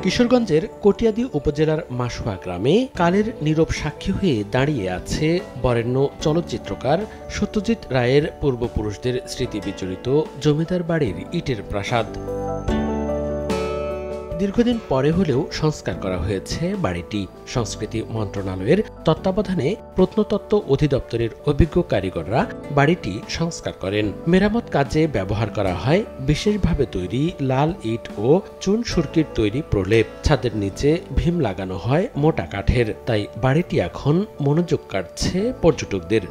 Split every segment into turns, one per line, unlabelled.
কিশোরগঞ্জের কটিয়াদী উপজেলার মাসুয়া গ্রামে কালের নীরব সাক্ষী হয়ে দাঁড়িয়ে আছে বরেণ্য চলচ্চিত্রকার সত্যজিৎ রায়ের পূর্বপুরুষদের স্মৃতি বিজড়িত জমিদার বাড়ির ইটের প্রাসাদ। দীর্ঘদিন পরে হলেও সংস্কার করা হয়েছে বাড়িটি। সংস্কৃতি মন্ত্রণালয়ের তত্ত্বাবধানে প্রত্নতত্ত্ব অধিদপ্তরের অভিজ্ঞ কারিগররা বাড়িটি সংস্কার করেন। মেরামত কাজে ব্যবহার করা হয় বিশেষভাবে তৈরি লাল ইট ও চুন সুরকির তৈরি প্রলেপ। ছাদের নিচে ভীম লাগানো হয় মোটা কাঠের, তাই বাড়িটি এখন মনোযোগ কাটছে পর্যটকদের।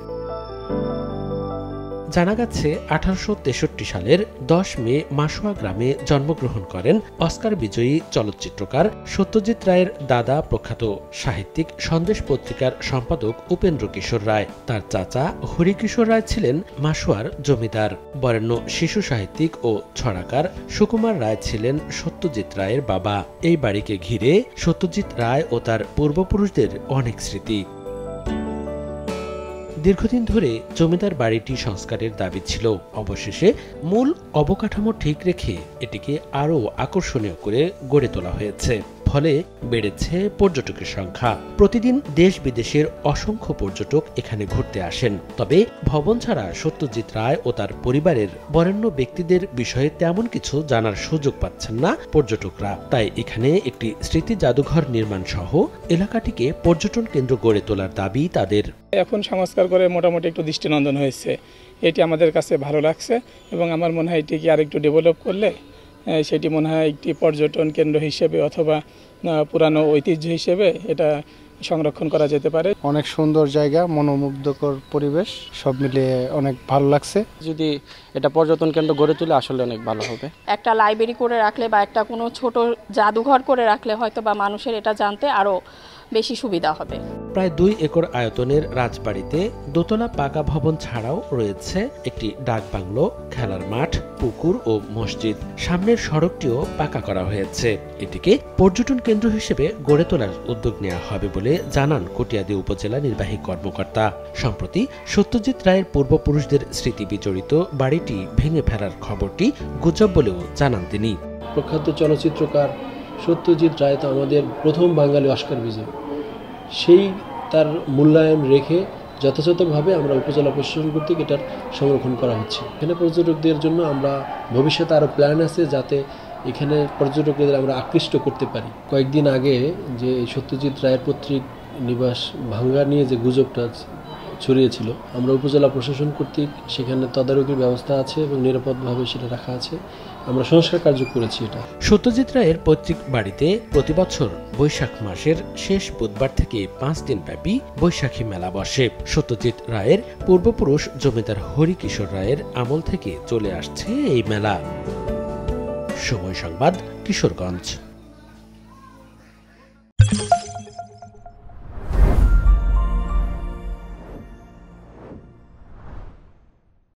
জানা গেছে 1863 সালের 10 মে মাসুয়া গ্রামে জন্মগ্রহণ করেন অস্কার বিজয়ী চলচ্চিত্রকার সত্যজিৎ রায়ের দাদা প্রখ্যাত সাহিত্যিক সন্দেশ পত্রিকার সম্পাদক উপেন্দ্র কিশোর রায়। তার চাচা হরিকিশোর রায় ছিলেন মাসুয়ার জমিদার। বরেণ্য শিশু সাহিত্যিক ও ছড়াকার সুকুমার রায় ছিলেন সত্যজিৎ রায়ের বাবা। এই বাড়িকে ঘিরে সত্যজিৎ রায় ও তার পূর্বপুরুষদের অনেক স্মৃতি। দীর্ঘদিন ধরে জমিদার বাড়িটি সংস্কারের দাবি ছিল। অবশেষে মূল অবকাঠামো ঠিক রেখে এটিকে আরও আকর্ষণীয় করে গড়ে তোলা হয়েছে। ফলে বেড়েছে পর্যটকের সংখ্যা। প্রতিদিন দেশ বিদেশের অসংখ্য পর্যটক এখানে ঘুরতে আসেন। তবে ভবন ছাড়া সত্যজিৎ রায় ও তার পরিবারের বরেণ্য ব্যক্তিদের বিষয়ে তেমন কিছু জানার সুযোগ পাচ্ছেন না পর্যটকরা। তাই এখানে একটি স্মৃতি জাদুঘর নির্মাণ সহ এলাকাটিকে পর্যটন কেন্দ্র গড়ে তোলার দাবি তাদের।
এখন সংস্কার করে মোটামুটি একটু দৃষ্টিনন্দন হয়েছে, এটি আমাদের কাছে ভালো লাগছে এবং আমার মনে হয় এটিকে আরেকটু ডেভেলপ করলে সেটি মনে হয় একটি পর্যটন কেন্দ্র হিসেবে অথবা পুরানো ঐতিহ্য হিসেবে এটা সংরক্ষণ করা যেতে পারে।
অনেক সুন্দর জায়গা, মনোমুগ্ধকর পরিবেশ, সব মিলিয়ে অনেক ভালো লাগছে।
যদি এটা পর্যটন কেন্দ্র গড়ে তুলে আসলে অনেক ভালো হবে।
একটা লাইব্রেরি করে রাখলে বা একটা কোনো ছোট জাদুঘর করে রাখলে হয়তো বা মানুষের এটা জানতে আরও বেশি সুবিধা হবে।
প্রায় 2 একর আয়তনের রাজবাড়িতে দোতলা পাকা ভবন ছাড়াও রয়েছে একটি ডাকবাংলো, খেলার মাঠ, পুকুর ও মসজিদ। সামনের সড়কটিও পাকা করা হয়েছে। এটিকে পর্যটন কেন্দ্র হিসেবে গড়ে তোলার উদ্যোগ নেওয়া হবে বলে জানান কটিয়াদী উপজেলা নির্বাহী কর্মকর্তা। সম্প্রতি সত্যজিৎ রায়ের পূর্বপুরুষদের স্মৃতি বিজড়িত বাড়িটি ভেঙে ফেলার খবরটি গুজব বলেও জানান তিনি।
প্রখ্যাত চলচ্চিত্রকার সত্যজিৎ রায় তো আমাদের প্রথম বাঙালি অস্কার বিজয়ী। সেই তার মূল্যায়ন রেখে যথাযথভাবে আমরা উপজেলা প্রশাসন কর্তৃক এটার সংরক্ষণ করা হচ্ছে। এখানে পর্যটকদের জন্য আমরা ভবিষ্যতে আরও প্ল্যান আছে যাতে এখানে পর্যটকদের আমরা আকৃষ্ট করতে পারি। কয়েকদিন আগে যে সত্যজিৎ রায়ের পৈতৃক নিবাস ভাঙ্গা নিয়ে যে গুজবটা ছড়িয়েছিল, আমরা উপজেলা প্রশাসন কর্তৃক সেখানে তদারকির ব্যবস্থা আছে এবং নিরাপদভাবে সেটা রাখা আছে। আমরা সংস্কার কার্য করেছি। এটা
সত্যজিৎ রায়ের পৈতৃক বাড়িতে প্রতি বছর বৈশাখ মাসের শেষ বুধবার থেকে 5 দিন ব্যাপী বৈশাখী মেলা বসে। সত্যজিৎ রায়ের পূর্বপুরুষ জমিদার হরিকিশোর রায়ের আমল থেকে চলে আসছে এই মেলা। সময় সংবাদ, কিশোরগঞ্জ।